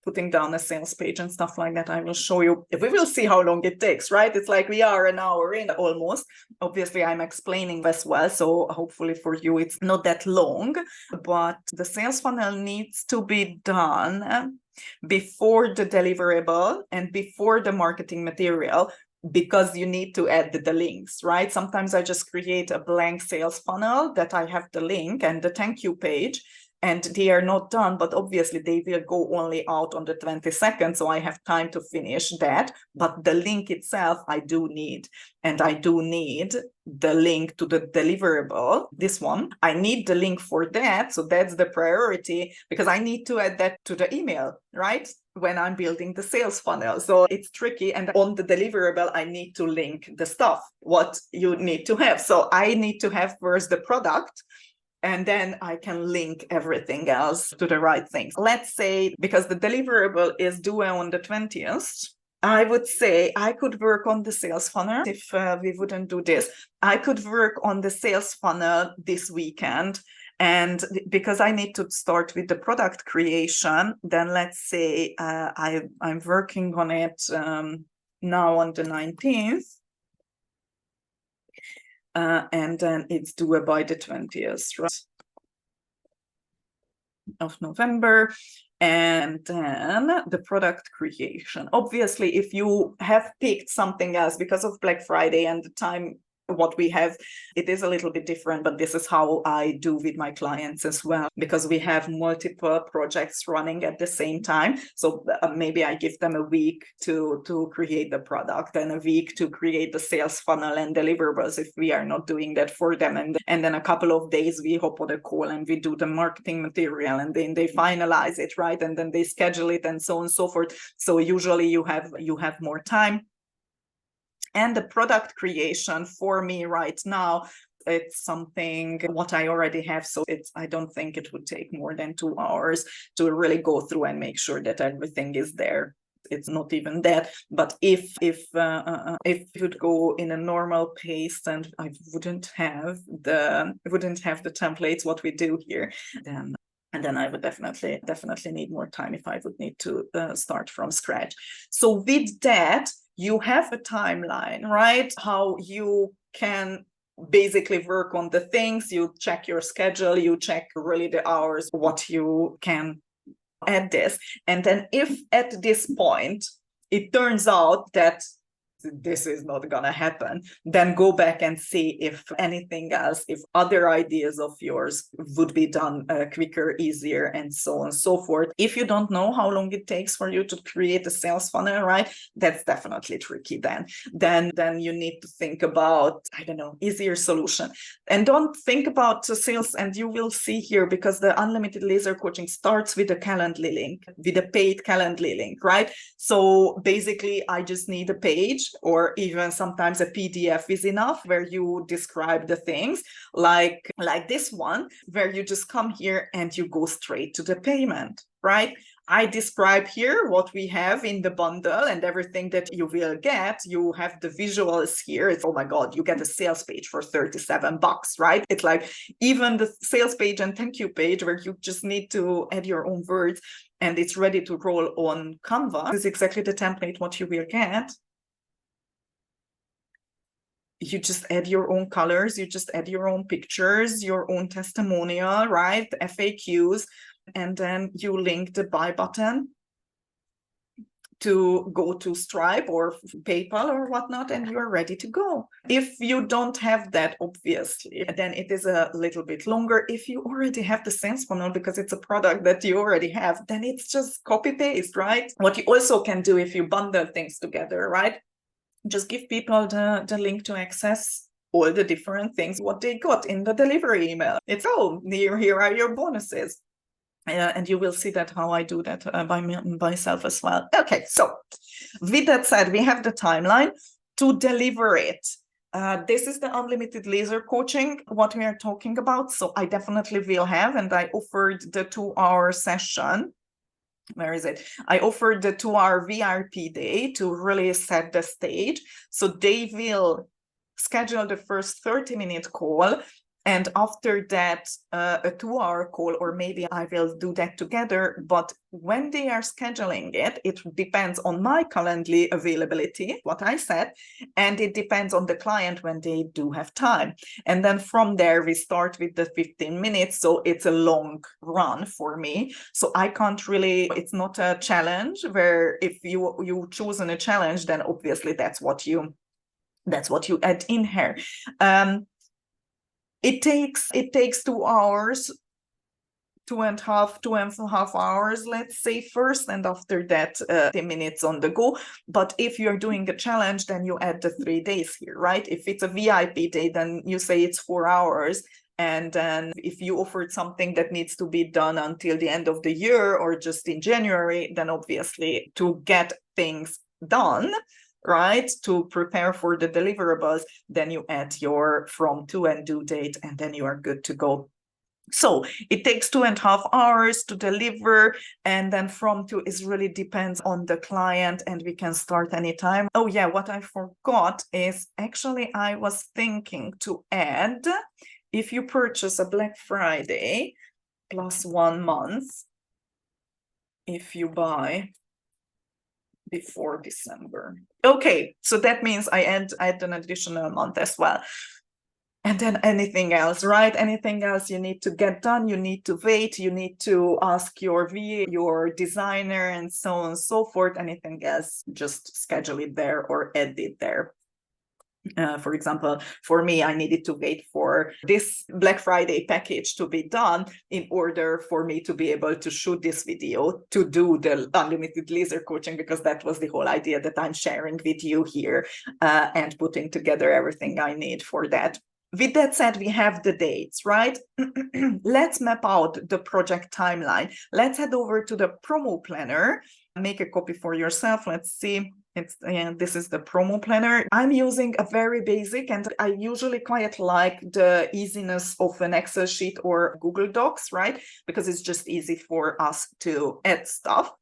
putting down a sales page and stuff like that. I will show you. We will see how long it takes, right? It's like we are an hour in almost. Obviously, I'm explaining as well, so hopefully for you it's not that long, but the sales funnel needs to be done before the deliverable and before the marketing material, because you need to add the links, right? Sometimes I just create a blank sales funnel that I have the link and the thank you page, and they are not done, but obviously they will go only out on the 22nd, so I have time to finish that. But the link itself I do need, and I do need the link to the deliverable, this one. I need the link for that, so that's the priority, because I need to add that to the email, right? When I'm building the sales funnel. So it's tricky. And on the deliverable, I need to link the stuff, what you need to have. So I need to have first the product, and then I can link everything else to the right things. Let's say, because the deliverable is due on the 20th, I would say I could work on the sales funnel. If we wouldn't do this, I could work on the sales funnel this weekend. And because I need to start with the product creation, then let's say I'm working on it now on the 19th. And then it's due by the 20th, right, of November. And then the product creation. Obviously, if you have picked something else because of Black Friday and the time what we have, it is a little bit different, but this is how I do with my clients as well, because we have multiple projects running at the same time. So maybe I give them a week to create the product and a week to create the sales funnel and deliverables if we are not doing that for them. And then a couple of days we hop on a call and we do the marketing material, and then they finalize it, right? And then they schedule it and so on and so forth. So usually you have more time. And the product creation for me right now, it's something what I already have. So I don't think it would take more than 2 hours to really go through and make sure that everything is there. It's not even that. But if it would go in a normal pace, and I wouldn't have the templates what we do here, then I would definitely need more time if I would need to start from scratch. So with that, you have a timeline, right? How you can basically work on the things, you check your schedule, you check really the hours, what you can add this. And then if at this point, it turns out that this is not gonna happen, then go back and see if anything else, if other ideas of yours would be done quicker, easier, and so on and so forth. If you don't know how long it takes for you to create a sales funnel, right, that's definitely tricky. Then you need to think about, I don't know, easier solution. And don't think about sales, and you will see here, because the unlimited laser coaching starts with a Calendly link, with a paid Calendly link, right? So basically I just need a page, or even sometimes a PDF is enough, where you describe the things like this one, where you just come here and you go straight to the payment, right? I describe here what we have in the bundle and everything that you will get. You have the visuals here. It's, oh my God, you get a sales page for $37, right? It's like even the sales page and thank you page, where you just need to add your own words and it's ready to roll on Canva. This is exactly the template what you will get. You just add your own colors, you just add your own pictures, your own testimonial, right? FAQs, and then you link the buy button to go to Stripe or PayPal or whatnot, and you're ready to go. If you don't have that, obviously, then it is a little bit longer. If you already have the sales funnel, because it's a product that you already have, then it's just copy paste, right? What you also can do if you bundle things together, right? Just give people the link to access all the different things, what they got in the delivery email. It's, oh, here are your bonuses. And you will see that how I do that by myself as well. Okay, so with that said, we have the timeline to deliver it. This is the unlimited laser coaching, what we are talking about. So I definitely will have, and I offered the 2-hour session. Where is it? I offered the 2-hour VIP day to really set the stage. So they will schedule the first 30-minute call. And after that, a 2-hour call, or maybe I will do that together. But when they are scheduling it, it depends on my Calendly availability, what I said, and it depends on the client when they do have time. And then from there, we start with the 15 minutes. So it's a long run for me. So I can't really, it's not a challenge where if you choose a challenge, then obviously that's what you add in here. It takes 2 hours, 2.5 hours, let's say, first, and after that 10 minutes on the go. But if you're doing a challenge, then you add the 3 days here, right? If it's a VIP day, then you say it's 4 hours. And then if you offered something that needs to be done until the end of the year or just in January, then obviously to get things done, right, to prepare for the deliverables, then you add your from to and due date, and then you are good to go. So it takes 2.5 hours to deliver, and then from to is really depends on the client, and we can start anytime. Oh yeah, what I forgot is actually I was thinking to add, if you purchase a Black Friday plus 1 month, if you buy before December. Okay, so that means I add an additional month as well. And then anything else, right? Anything else you need to get done, you need to wait, you need to ask your your designer, and so on and so forth. Anything else, just schedule it there or add it there. For example, for me, I needed to wait for this Black Friday package to be done in order for me to be able to shoot this video to do the unlimited laser coaching, because that was the whole idea that I'm sharing with you here and putting together everything I need for that. With that said, we have the dates, right? Let's map out the project timeline. Let's head over to the promo planner, make a copy for yourself. Let's see. This is the promo planner. I'm using a very basic, and I usually quite like the easiness of an Excel sheet or Google Docs, right? Because it's just easy for us to add stuff.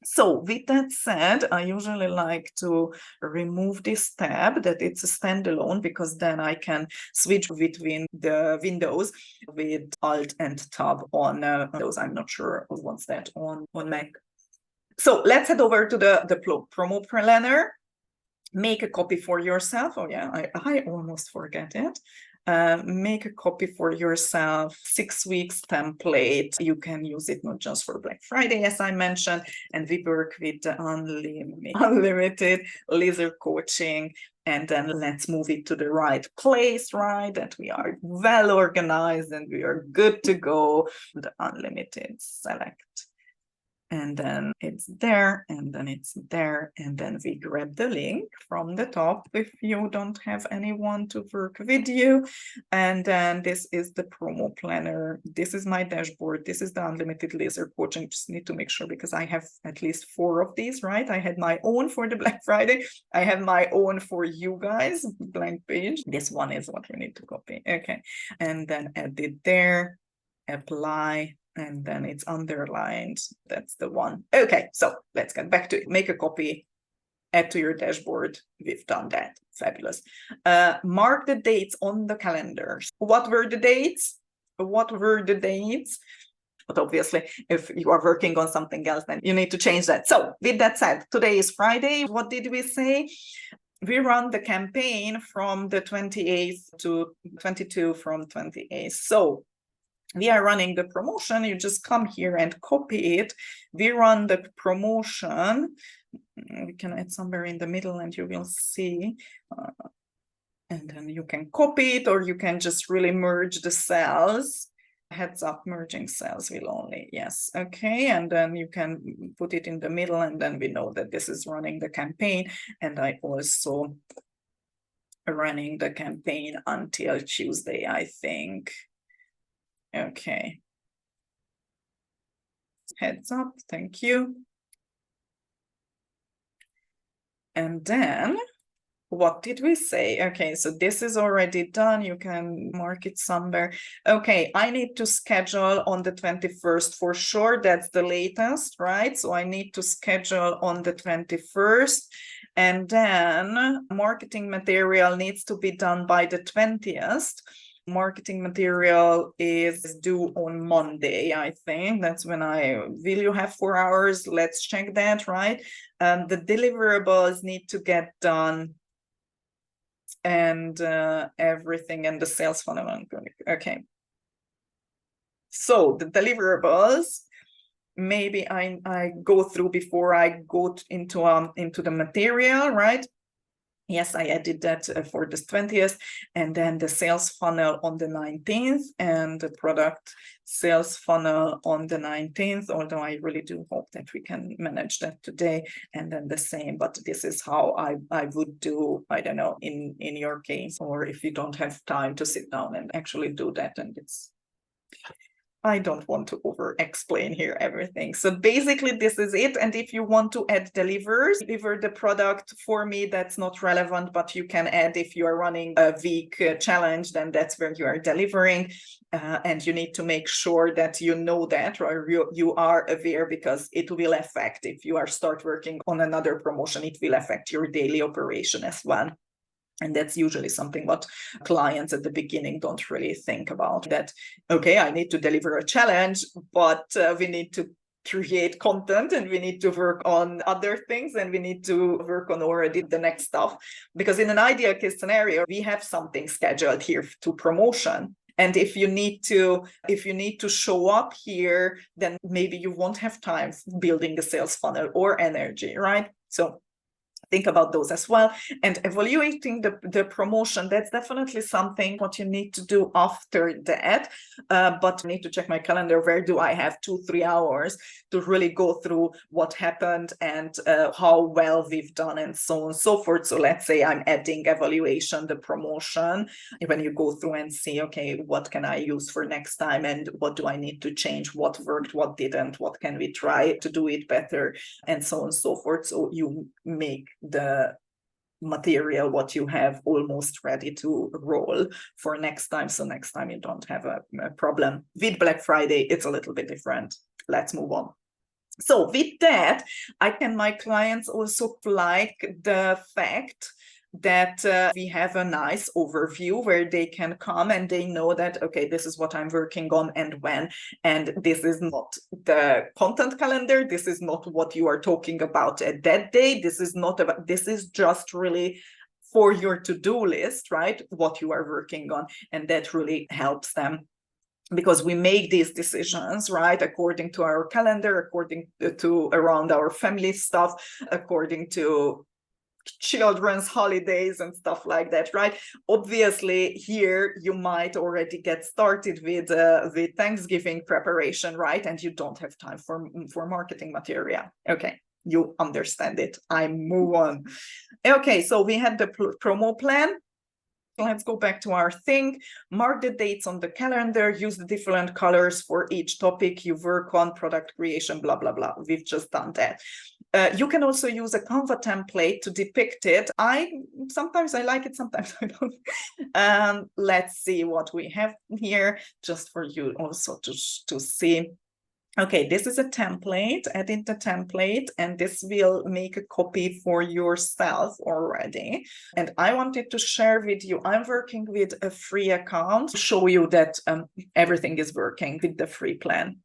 So with that said, I usually like to remove this tab, that it's a standalone, because then I can switch between the windows with Alt and Tab on those. I'm not sure who wants that on Mac. So let's head over to the promo planner. Make a copy for yourself. Oh yeah, I almost forget it. Make a copy for yourself, 6 weeks template. You can use it not just for Black Friday, as I mentioned, and we work with the unlimited laser coaching. And then let's move it to the right place, right? That we are well organized and we are good to go. The unlimited, select. And then it's there, and then it's there, and then we grab the link from the top if you don't have anyone to work with you. And then this is the promo planner. This is my dashboard. This is the unlimited laser coaching. Just need to make sure, because I have at least 4 of these, right? I had my own for the Black Friday. I have my own for you guys, blank page. This one is what we need to copy. Okay, and then add it there, apply. And then it's underlined. That's the one. Okay, so let's get back to it. Make a copy, add to your dashboard. We've done that. Fabulous. Mark the dates on the calendars. What were the dates? What were the dates? But obviously, if you are working on something else, then you need to change that. So with that said, today is Friday. What did we say? We run the campaign from the 28th to 22 from 28th. So we are running the promotion. You just come here and copy it. We run the promotion. We can add somewhere in the middle and you will see. And then you can copy it, or you can just really merge the cells. Heads up, merging cells will only, yes, okay. And then you can put it in the middle, and then we know that this is running the campaign. And I also running the campaign until Tuesday, I think. Okay. Heads up, thank you. And then, what did we say? Okay, so this is already done. You can mark it somewhere. Okay, I need to schedule on the 21st for sure. That's the latest, right? So I need to schedule on the 21st. And then marketing material needs to be done by the 20th. marketing material is due on Monday, I think. That's when will you have 4 hours? Let's check that, right? The deliverables need to get done and everything, and the sales funnel. Okay. So the deliverables, maybe I go through before I go into the material, right? Yes, I added that for the 20th, and then the sales funnel on the 19th, and the product sales funnel on the 19th, although I really do hope that we can manage that today, and then the same. But this is how I would do, I don't know, in your case, or if you don't have time to sit down and actually do that, and I don't want to over explain here everything. So basically this is it. And if you want to add deliver the product, for me, that's not relevant, but you can add if you are running a week challenge, then that's where you are delivering. And you need to make sure that you know that, or you are aware, because it will affect, if you start working on another promotion, it will affect your daily operation as well. And that's usually something what clients at the beginning don't really think about, that, okay, I need to deliver a challenge, but we need to create content, and we need to work on other things, and we need to work on already the next stuff. Because in an ideal case scenario, we have something scheduled here to promotion. And if you need to show up here, then maybe you won't have time building a sales funnel or energy, right? So think about those as well. And evaluating the promotion, that's definitely something what you need to do after that. But I need to check my calendar. Where do I have 2-3 hours to really go through what happened and how well we've done, and so on and so forth. So let's say I'm adding evaluation, the promotion, when you go through and see, okay, what can I use for next time, and what do I need to change, what worked, what didn't, what can we try to do it better, and so on and so forth. So you make the material what you have almost ready to roll for next time, so next time you don't have a problem. With Black Friday, it's a little bit different. Let's move on. So with that, my clients also like the fact that we have a nice overview where they can come and they know that, okay, this is what I'm working on and when, and this is not the content calendar, this is not what you are talking about at that day, this is just really for your to-do list, right, what you are working on. And that really helps them, because we make these decisions, right, according to our calendar, according to around our family stuff, according to children's holidays and stuff like that, right? Obviously, here you might already get started with Thanksgiving preparation, right? And you don't have time for marketing material. Okay, you understand it. I move on. Okay, so we had the promo plan. Let's go back to our thing. Mark the dates on the calendar, use the different colors for each topic you work on, product creation, blah, blah, blah. We've just done that. You can also use a Canva template to depict it. Sometimes I like it, sometimes I don't. Let's see what we have here, just for you also to see. Okay, this is a template. Edit the template, and this will make a copy for yourself already. And I wanted to share with you, I'm working with a free account to show you that everything is working with the free plan.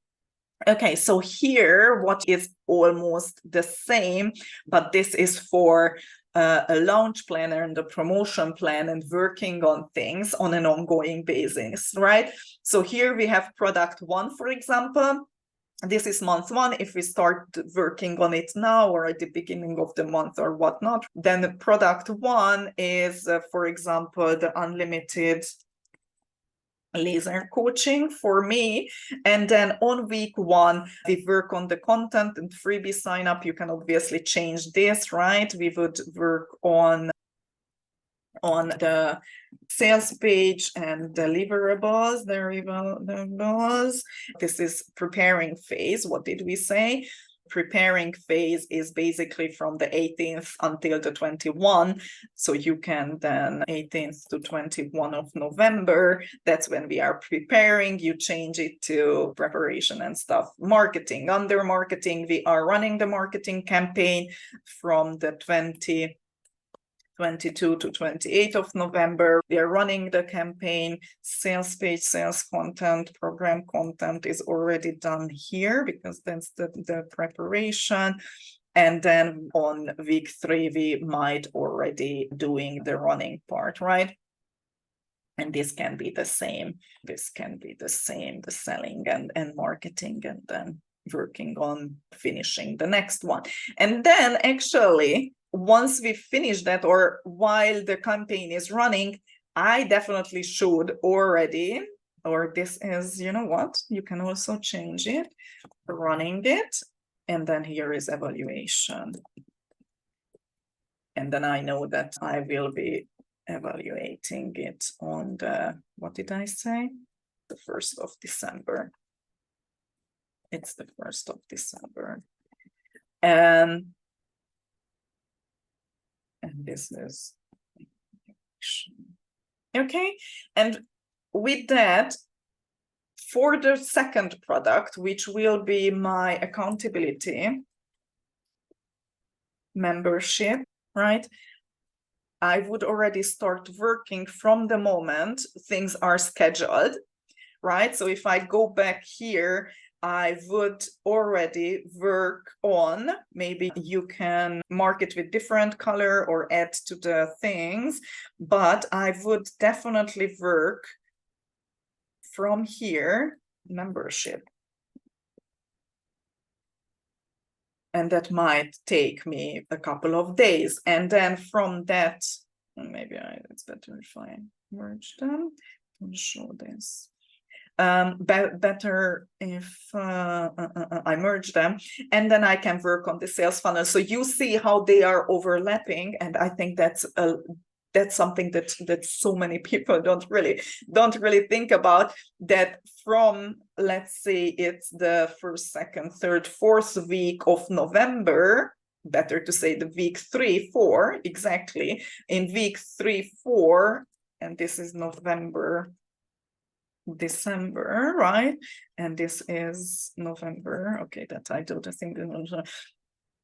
Okay, so here, what is almost the same, but this is for a launch planner and a promotion plan, and working on things on an ongoing basis, right? So here we have product 1, for example. This is month 1. If we start working on it now or at the beginning of the month or whatnot, then the product 1 is, for example, the unlimited laser coaching for me. And then on week 1, we work on the content and freebie sign up. You can obviously change this, right? We would work on the sales page and deliverables. This is preparing phase. What did we say? Preparing phase is basically from the 18th until the 21st. So you can then 18th to 21 of November, that's when we are preparing. You change it to preparation and stuff. Marketing, under marketing, we are running the marketing campaign from the 20th 22 to 28th of November. We are running the campaign. Sales page, sales content, program content is already done here because that's the preparation. And then on week 3, we might already doing the running part, right? And this can be the same. This can be the same, the selling and marketing, and then working on finishing the next one. And then actually, once we finish that, or while the campaign is running, I definitely should already, or this is, you know what, you can also change it, running it, and then here is evaluation. And then I know that I will be evaluating it on the, what did I say? The 1st of December. It's the 1st of December. And this is okay. And with that, for the second product, which will be my accountability membership, right? I would already start working from the moment things are scheduled, right? So if I go back here, I would already work on, maybe you can mark it with different color or add to the things, but I would definitely work from here, membership. And that might take me a couple of days. And then from that, maybe it's better if I merge them to show this. Better if I merge them, and then I can work on the sales funnel. So you see how they are overlapping, and I think that's something that so many people don't really think about, that from, let's say it's the 1st, 2nd, 3rd, 4th week of November, better to say the week 3, 4, exactly, in week 3, 4, and this is November, December, right? And this is November. Okay, that I do the thing.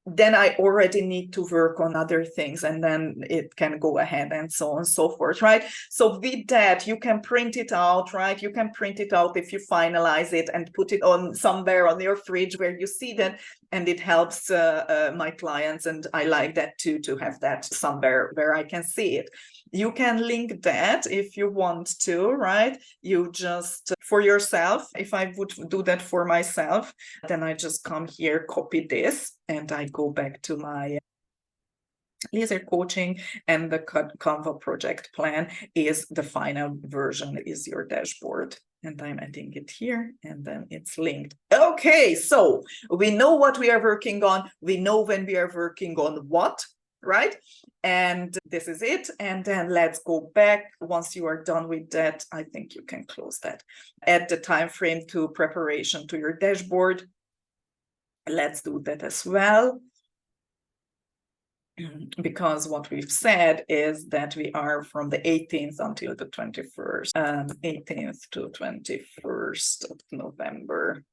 Then I already need to work on other things, and then it can go ahead and so on and so forth, right? So with that, you can print it out, right? You can print it out if you finalize it and put it on somewhere on your fridge where you see that, and it helps my clients, and I like that too, to have that somewhere where I can see it. You can link that if you want to, right? You just, for yourself, if I would do that for myself, then I just come here, copy this, and I go back to my laser coaching, and the Canva project plan is the final version, is your dashboard. And I'm adding it here, and then it's linked. Okay, so we know what we are working on. We know when we are working on what, right? And this is it. And then let's go back. Once you are done with that, I think you can close that. Add the time frame to preparation to your dashboard. Let's do that as well. Because what we've said is that we are from the 18th until the 21st, 18th to 21st of November.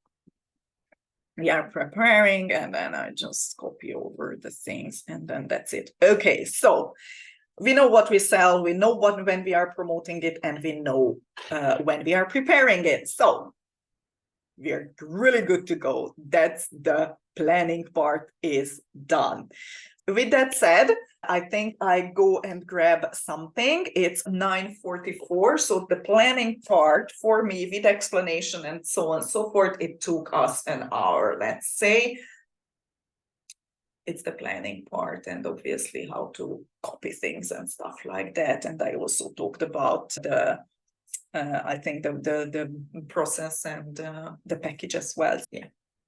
We are preparing, and then I just copy over the things, and then that's it. Okay, so we know what we sell, we know when we are promoting it, and we know when we are preparing it. So we are really good to go. That's the planning part is done. With that said, I think I go and grab something. It's 9:44. So the planning part for me with explanation and so on and so forth, it took us an hour, let's say. It's the planning part, and obviously how to copy things and stuff like that. And I also talked about the I think the process and the package as well. Yeah,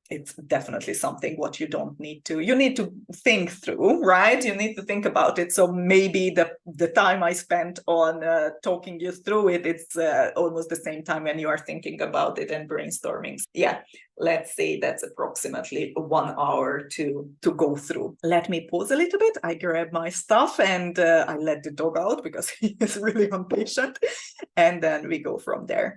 it's definitely something what you need to think through, right? You need to think about it. So maybe the time I spent on talking you through it, it's almost the same time when you are thinking about it and brainstorming. Yeah, let's say that's approximately 1 hour to go through. Let me pause a little bit. I grab my stuff, and I let the dog out because he is really impatient, and then we go from there.